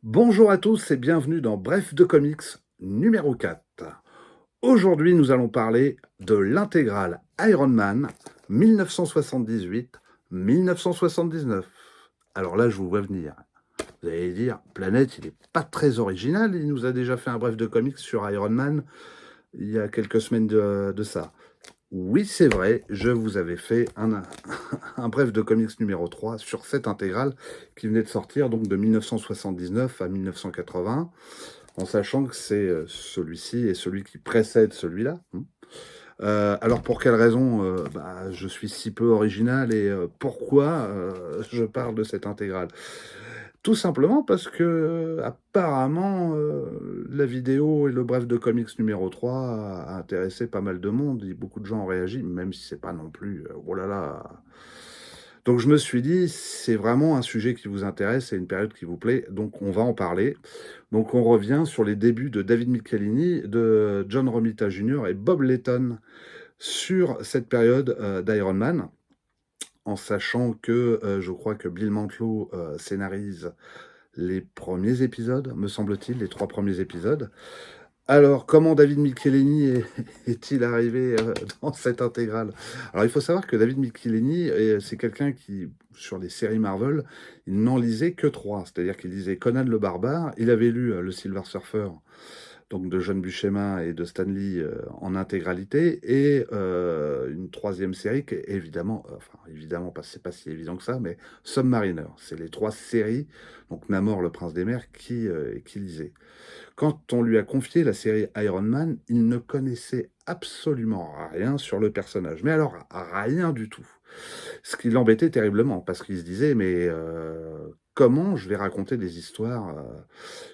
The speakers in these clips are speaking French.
Bonjour à tous et bienvenue dans Bref de comics numéro 4. Aujourd'hui, nous allons parler de l'intégrale Iron Man 1978-1979. Alors là, je vous vois venir. Vous allez dire, Planète, il n'est pas très original, il nous a déjà fait un bref de comics sur Iron Man il y a quelques semaines de ça. Oui, c'est vrai, je vous avais fait un bref de comics numéro 3 sur cette intégrale qui venait de sortir donc de 1979 à 1980, en sachant que c'est celui-ci et celui qui précède celui-là. Alors pour quelle raison je suis si peu original et pourquoi je parle de cette intégrale? Tout simplement parce que apparemment la vidéo et le bref de comics numéro 3 a intéressé pas mal de monde et beaucoup de gens ont réagi, même si c'est pas non plus oh là là. Donc je me suis dit, c'est vraiment un sujet qui vous intéresse, c'est une période qui vous plaît, donc on va en parler. Donc on revient sur les débuts de David Michelinie, de John Romita Jr. et Bob Layton sur cette période d'Iron Man, en sachant que je crois que Bill Mantlo scénarise les premiers épisodes, me semble-t-il, les 3 premiers épisodes. Alors, comment David Michelinie est-il arrivé dans cette intégrale? Alors, il faut savoir que David Michelinie, c'est quelqu'un qui, sur les séries Marvel, il n'en lisait que 3. C'est-à-dire qu'il lisait Conan le Barbare, il avait lu le Silver Surfer, donc de John Buscema et de Stan Lee en intégralité, et une troisième série qui est évidemment, évidemment, c'est pas si évident que ça, mais Submariner. C'est les 3 séries, donc Namor, le prince des mers, qui lisait. Quand on lui a confié la série Iron Man, il ne connaissait absolument rien sur le personnage. Mais alors, rien du tout. Ce qui l'embêtait terriblement, parce qu'il se disait, mais comment je vais raconter des histoires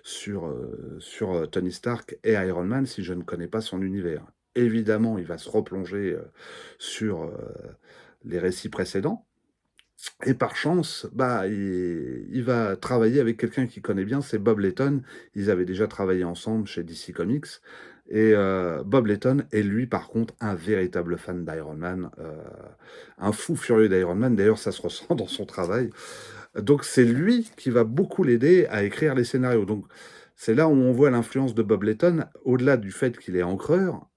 sur Tony Stark et Iron Man si je ne connais pas son univers? Évidemment, il va se replonger sur les récits précédents, et par chance, il va travailler avec quelqu'un qu'il connaît bien, c'est Bob Layton. Ils avaient déjà travaillé ensemble chez DC Comics. Et Bob Layton est lui, par contre, un véritable fan d'Iron Man, un fou furieux d'Iron Man. D'ailleurs, ça se ressent dans son travail. Donc, c'est lui qui va beaucoup l'aider à écrire les scénarios. Donc, c'est là où on voit l'influence de Bob Layton, au-delà du fait qu'il est encreur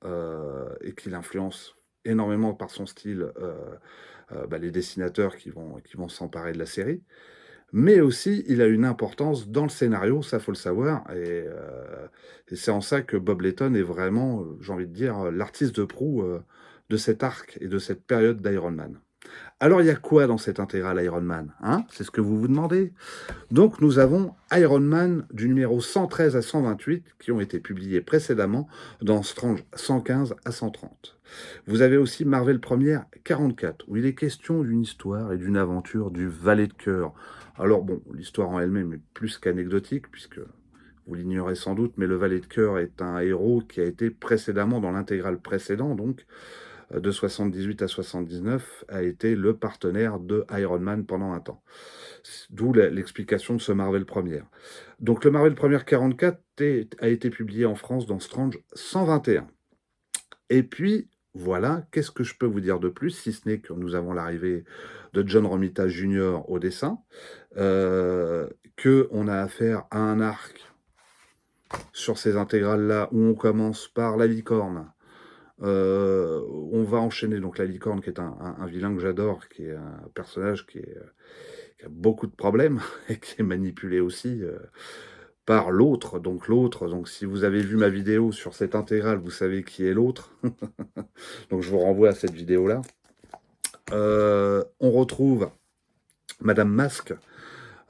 et qu'il influence énormément par son style les dessinateurs qui vont s'emparer de la série. Mais aussi, il a une importance dans le scénario, ça faut le savoir, et c'est en ça que Bob Layton est vraiment, j'ai envie de dire, l'artiste de proue de cet arc et de cette période d'Iron Man. Alors, il y a quoi dans cette intégrale Iron Man, hein? C'est ce que vous vous demandez. Donc, nous avons Iron Man du numéro 113 à 128 qui ont été publiés précédemment dans Strange 115 à 130. Vous avez aussi Marvel Première 44, où il est question d'une histoire et d'une aventure du Valet de Cœur. Alors bon, l'histoire en elle-même est plus qu'anecdotique, puisque vous l'ignorez sans doute, mais le Valet de Cœur est un héros qui a été précédemment dans l'intégrale précédent, donc de 78 à 79, a été le partenaire de Iron Man pendant un temps. D'où l'explication de ce Marvel Première. Donc le Marvel Première 44 a été publié en France dans Strange 121. Et puis, voilà, qu'est-ce que je peux vous dire de plus, si ce n'est que nous avons l'arrivée de John Romita Jr. au dessin, qu'on a affaire à un arc sur ces intégrales-là où on commence par la licorne. On va enchaîner donc la licorne, qui est un vilain que j'adore, qui est un personnage qui a beaucoup de problèmes et qui est manipulé aussi par l'autre. Donc si vous avez vu ma vidéo sur cette intégrale, vous savez qui est l'autre. Donc je vous renvoie à cette vidéo-là. On retrouve Madame Masque,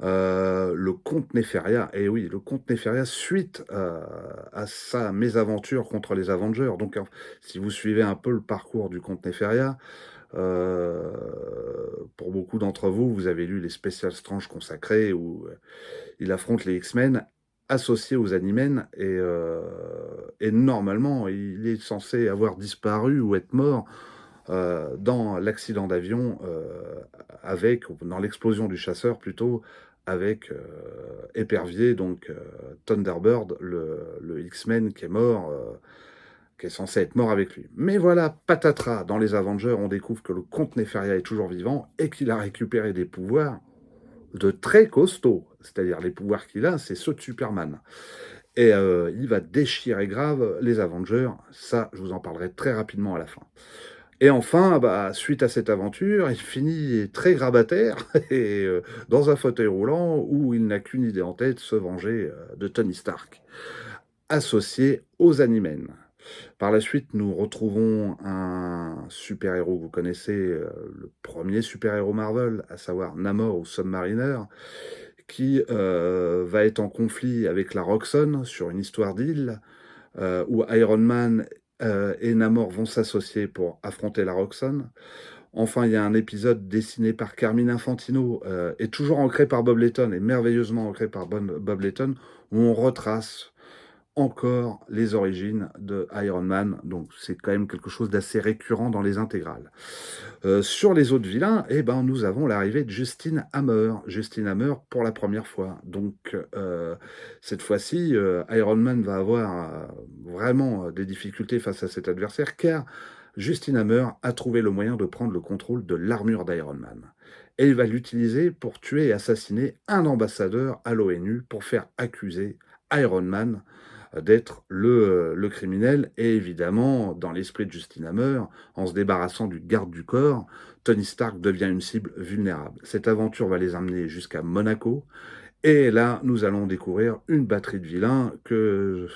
le comte Neferia. Et oui, le comte Neferia, suite à sa mésaventure contre les Avengers. Donc si vous suivez un peu le parcours du comte Neferia, pour beaucoup d'entre vous, vous avez lu les Special Strange consacrés où il affronte les X-Men associés aux Animen et normalement il est censé avoir disparu ou être mort dans l'accident d'avion dans l'explosion du chasseur plutôt, avec Épervier, donc Thunderbird, le X-Men qui est mort, qui est censé être mort avec lui. Mais voilà, patatras, dans les Avengers, on découvre que le comte Neferia est toujours vivant et qu'il a récupéré des pouvoirs de très costaud. c'est-à-dire les pouvoirs qu'il a, c'est ceux de Superman. Et il va déchirer grave les Avengers, ça, je vous en parlerai très rapidement à la fin. Et enfin, bah, suite à cette aventure, il finit très grabataire et dans un fauteuil roulant où il n'a qu'une idée en tête, se venger de Tony Stark, associé aux Animen. Par la suite, nous retrouvons un super-héros que vous connaissez, le premier super-héros Marvel, à savoir Namor ou Submariner, qui va être en conflit avec la Roxxon sur une histoire d'île, où Iron Man et Namor vont s'associer pour affronter la Roxxon. Enfin, il y a un épisode dessiné par Carmine Infantino et toujours ancré par Bob Layton, et merveilleusement ancré par Bob Layton, où on retrace encore les origines de Iron Man. Donc c'est quand même quelque chose d'assez récurrent dans les intégrales. Sur les autres vilains, eh ben, nous avons l'arrivée de Justin Hammer. Justin Hammer pour la première fois. Donc cette fois-ci, Iron Man va avoir vraiment des difficultés face à cet adversaire, car Justin Hammer a trouvé le moyen de prendre le contrôle de l'armure d'Iron Man. Et il va l'utiliser pour tuer et assassiner un ambassadeur à l'ONU pour faire accuser Iron Man d'être le criminel. Et évidemment, dans l'esprit de Justin Hammer, en se débarrassant du garde du corps, Tony Stark devient une cible vulnérable. Cette aventure va les amener jusqu'à Monaco. Et là, nous allons découvrir une batterie de vilains que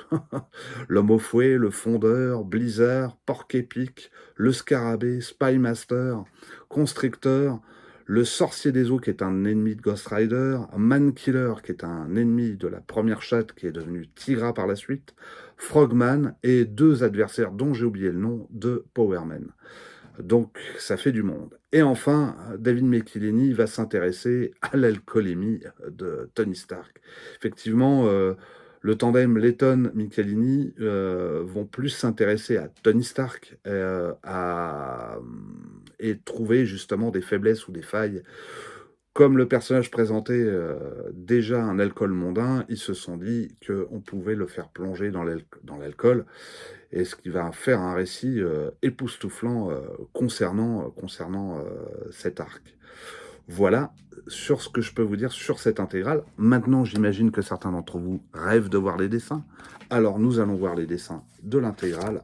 l'homme au fouet, le fondeur, Blizzard, Porc-Épic, le Scarabée, Spymaster, Constrictor, le sorcier des eaux qui est un ennemi de Ghost Rider, Mankiller qui est un ennemi de la première chatte qui est devenu Tigra par la suite, Frogman et deux adversaires dont j'ai oublié le nom de Powerman. Donc ça fait du monde. Et enfin, David McElhenney va s'intéresser à l'alcoolémie de Tony Stark. Effectivement, le tandem Layton-McElhenney vont plus s'intéresser à Tony Stark et trouver justement des faiblesses ou des failles. Comme le personnage présentait déjà un alcool mondain, ils se sont dit qu'on pouvait le faire plonger dans l'alcool, et ce qui va faire un récit époustouflant concernant cet arc. Voilà sur ce que je peux vous dire sur cette intégrale. Maintenant, j'imagine que certains d'entre vous rêvent de voir les dessins. Alors, nous allons voir les dessins de l'intégrale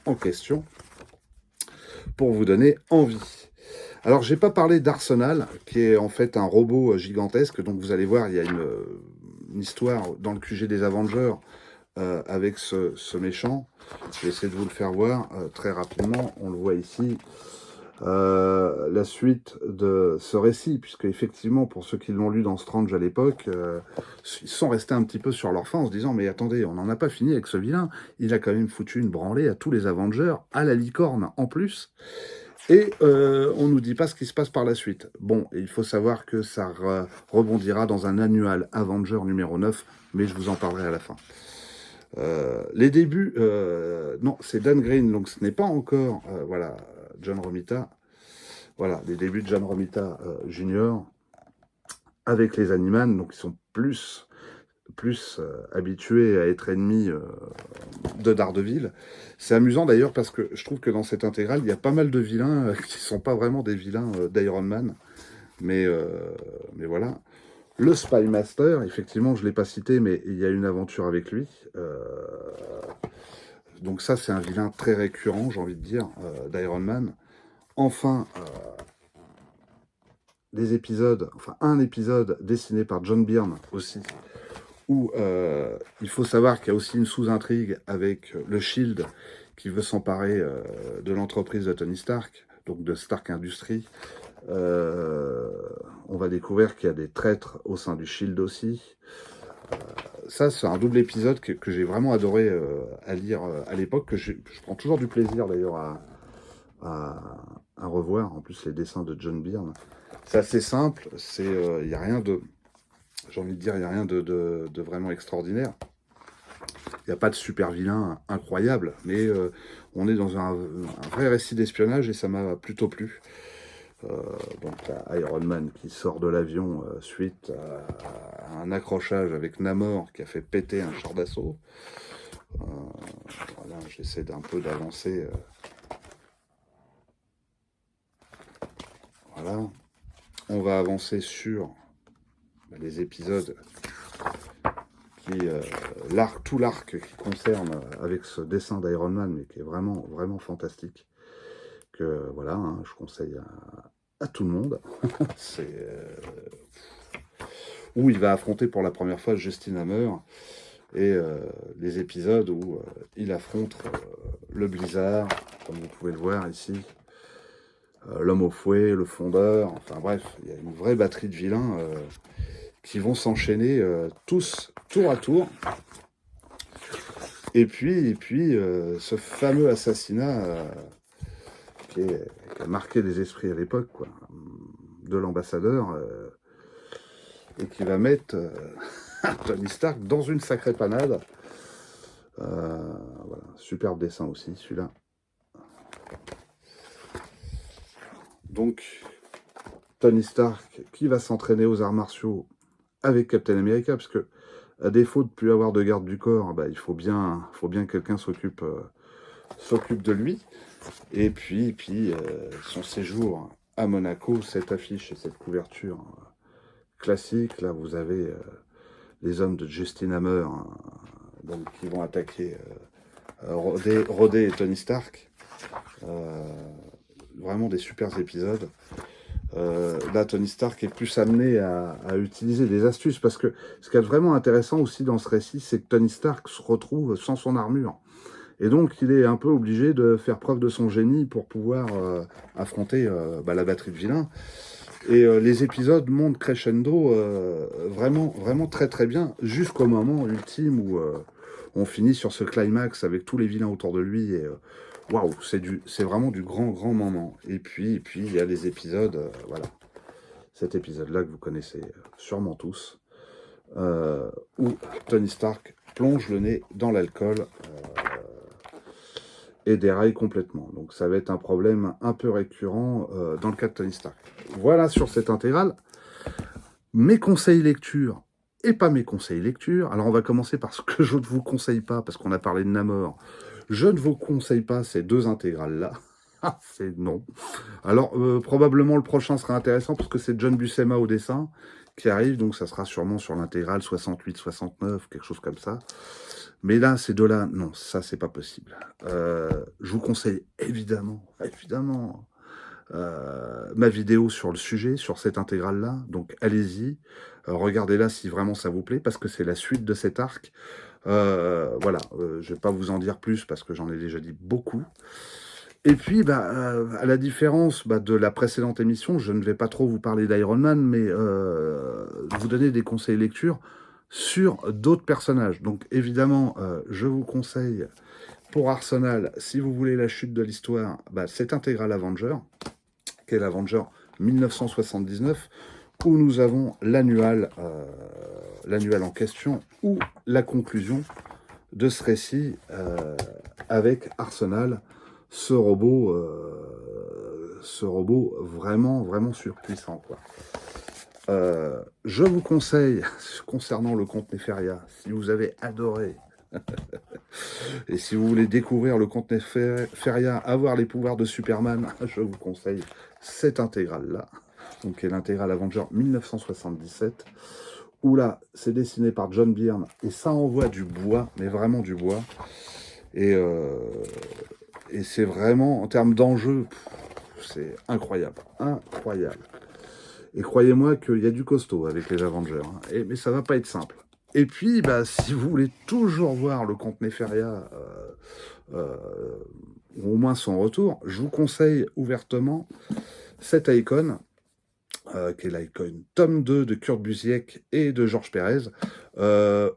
en question pour vous donner envie. Alors, j'ai pas parlé d'Arsenal, qui est en fait un robot gigantesque. Donc, vous allez voir, il y a une histoire dans le QG des Avengers avec ce méchant. Je vais essayer de vous le faire voir très rapidement. On le voit ici. La suite de ce récit, puisque effectivement, pour ceux qui l'ont lu dans Strange à l'époque, ils sont restés un petit peu sur leur faim en se disant, mais attendez, on n'en a pas fini avec ce vilain. Il a quand même foutu une branlée à tous les Avengers, à la licorne en plus. Et on nous dit pas ce qui se passe par la suite. Bon, il faut savoir que ça rebondira dans un annual Avenger numéro 9, mais je vous en parlerai à la fin. Les débuts, non, c'est Dan Green, donc ce n'est pas encore, voilà, John Romita. Voilà, les débuts de John Romita Junior avec les Animan, donc ils sont plus habitués à être ennemis de Daredevil. C'est amusant d'ailleurs parce que je trouve que dans cette intégrale, il y a pas mal de vilains qui sont pas vraiment des vilains d'Iron Man, mais voilà. Le Spymaster, effectivement, je ne l'ai pas cité, mais il y a une aventure avec lui. Donc ça, c'est un vilain très récurrent, j'ai envie de dire, d'Iron Man. Enfin, un épisode dessiné par John Byrne aussi, où il faut savoir qu'il y a aussi une sous-intrigue avec le Shield qui veut s'emparer de l'entreprise de Tony Stark, donc de Stark Industries. On va découvrir qu'il y a des traîtres au sein du Shield aussi. Ça, c'est un double épisode que j'ai vraiment adoré à lire à l'époque, que je prends toujours du plaisir d'ailleurs à revoir. En plus, les dessins de John Byrne. C'est assez simple, il n'y a rien de... J'ai envie de dire, il n'y a rien de vraiment extraordinaire. Il n'y a pas de super vilain incroyable, mais on est dans un vrai récit d'espionnage et ça m'a plutôt plu. Donc Iron Man qui sort de l'avion suite à un accrochage avec Namor qui a fait péter un char d'assaut. Voilà, j'essaie d'un peu d'avancer. Voilà. On va avancer sur les épisodes qui tout l'arc qui concerne avec ce dessin d'Iron Man, mais qui est vraiment, vraiment fantastique, que voilà, hein, je conseille à tout le monde. C'est où il va affronter pour la première fois Justin Hammer, et les épisodes où il affronte le Blizzard, comme vous pouvez le voir ici, l'homme au fouet, le fondeur, enfin bref, il y a une vraie batterie de vilains qui vont s'enchaîner tous tour à tour. Et puis ce fameux assassinat qui a marqué les esprits à l'époque, quoi, de l'ambassadeur, et qui va mettre Tony Stark dans une sacrée panade. Voilà, superbe dessin aussi, celui-là. Donc, Tony Stark qui va s'entraîner aux arts martiaux avec Captain America, parce que à défaut de ne plus avoir de garde du corps, bah, il faut bien que quelqu'un s'occupe de lui. Et puis son séjour à Monaco, cette affiche et cette couverture classique, là vous avez les hommes de Justin Hammer, hein, donc, qui vont attaquer Rhodey et Tony Stark. Vraiment des super épisodes. Là, Tony Stark est plus amené à utiliser des astuces, parce que ce qui est vraiment intéressant aussi dans ce récit, c'est que Tony Stark se retrouve sans son armure. Et donc, il est un peu obligé de faire preuve de son génie pour pouvoir affronter la batterie de vilains. Et les épisodes montent crescendo vraiment, vraiment très très bien, jusqu'au moment ultime où on finit sur ce climax avec tous les vilains autour de lui. Et waouh, c'est vraiment du grand, grand moment. Et puis il y a les épisodes, voilà. Cet épisode-là que vous connaissez sûrement tous, où Tony Stark plonge le nez dans l'alcool et déraille complètement. Donc ça va être un problème un peu récurrent dans le cas de Tony Stark. Voilà sur cette intégrale. Mes conseils lecture et pas mes conseils lecture. Alors on va commencer par ce que je ne vous conseille pas, parce qu'on a parlé de Namor. Je ne vous conseille pas ces deux intégrales-là. C'est non. Alors probablement le prochain sera intéressant, parce que c'est John Buscema au dessin qui arrive, donc ça sera sûrement sur l'intégrale 68-69, quelque chose comme ça. Mais là, ces deux-là, non, ça, c'est pas possible. Je vous conseille évidemment, ma vidéo sur le sujet, sur cette intégrale-là. Donc, allez-y, regardez-la si vraiment ça vous plaît, parce que c'est la suite de cet arc. Voilà, je vais pas vous en dire plus, parce que j'en ai déjà dit beaucoup. Et puis, à la différence de la précédente émission, je ne vais pas trop vous parler d'Iron Man, mais vous donner des conseils lecture sur d'autres personnages. Donc évidemment, je vous conseille pour Arsenal, si vous voulez la chute de l'histoire, cette intégrale Avenger, qui est l'Avenger 1979, où nous avons l'annual en question, ou la conclusion de ce récit avec Arsenal, ce robot vraiment, vraiment surpuissant, quoi. Je vous conseille, concernant le comte Neferia, si vous avez adoré, et si vous voulez découvrir le comte Neferia, avoir les pouvoirs de Superman, je vous conseille cette intégrale-là, donc qui est l'intégrale Avenger 1977, où là, c'est dessiné par John Byrne, et ça envoie du bois, mais vraiment du bois, et c'est vraiment, en termes d'enjeu, c'est incroyable, incroyable. Et croyez-moi qu'il y a du costaud avec les Avengers, hein. Mais ça va pas être simple. Et puis, si vous voulez toujours voir le comte Neferia, ou au moins son retour, je vous conseille ouvertement cette icône, qui est l'icône tome 2 de Kurt Busiek et de Georges Pérez,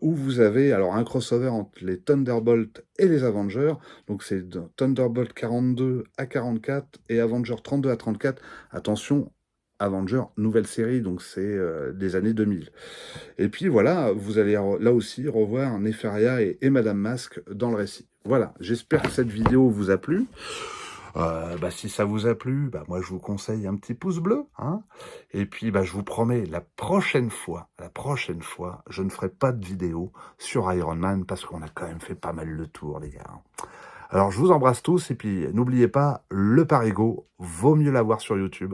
où vous avez alors un crossover entre les Thunderbolts et les Avengers. Donc c'est Thunderbolt 42 à 44 et Avengers 32 à 34. Attention, Avenger, nouvelle série, donc c'est des années 2000. Et puis voilà, vous allez là aussi revoir Neferia et Madame Masque dans le récit. Voilà, j'espère que cette vidéo vous a plu. Si ça vous a plu, moi je vous conseille un petit pouce bleu, hein. Et puis je vous promets, la prochaine fois, je ne ferai pas de vidéo sur Iron Man, parce qu'on a quand même fait pas mal le tour, les gars. Alors je vous embrasse tous, et puis n'oubliez pas, le Parigo, vaut mieux l'avoir sur YouTube